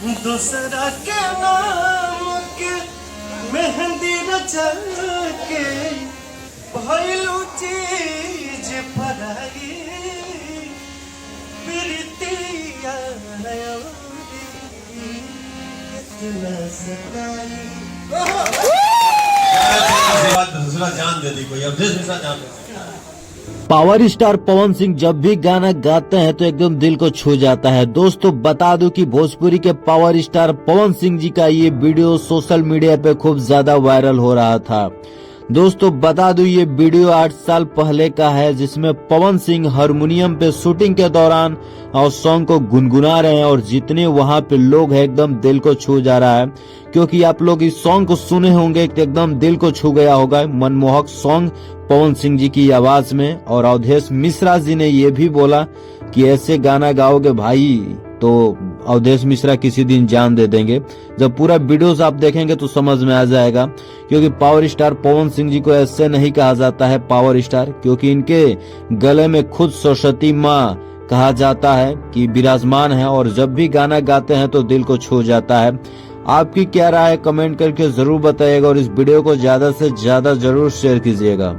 दूसरा के नाम के मेहंदी रचा के भइलू चीज पराई प्रीतिया इतना सताई। दूसरा जान दे दी कोई, अब दूसरा जान दे दी। पावर स्टार पवन सिंह जब भी गाना गाते हैं तो एकदम दिल को छू जाता है। दोस्तों बता दूं कि भोजपुरी के पावर स्टार पवन सिंह जी का ये वीडियो सोशल मीडिया पे खूब ज्यादा वायरल हो रहा था। दोस्तों बता दूं ये वीडियो 8 साल पहले का है, जिसमें पवन सिंह हारमोनियम पे शूटिंग के दौरान और सॉन्ग को गुनगुना रहे हैं और जितने वहां पे लोग हैं एकदम दिल को छू जा रहा है। क्योंकि आप लोग इस सॉन्ग को सुने होंगे तो एकदम दिल को छू गया होगा। मनमोहक सॉन्ग पवन सिंह जी की आवाज में, और अवधेश मिश्रा जी ने ये भी बोला कि ऐसे गाना गाओगे भाई तो अवधेश मिश्रा किसी दिन जान दे देंगे। जब पूरा वीडियोस आप देखेंगे तो समझ में आ जाएगा। क्योंकि पावर स्टार पवन सिंह जी को ऐसे नहीं कहा जाता है पावर स्टार, क्योंकि इनके गले में खुद सरस्वती माँ कहा जाता है कि विराजमान है, और जब भी गाना गाते हैं तो दिल को छू जाता है। आपकी क्या राय है कमेंट करके जरूर बताइएगा, और इस वीडियो को ज्यादा से ज्यादा जरूर शेयर कीजिएगा।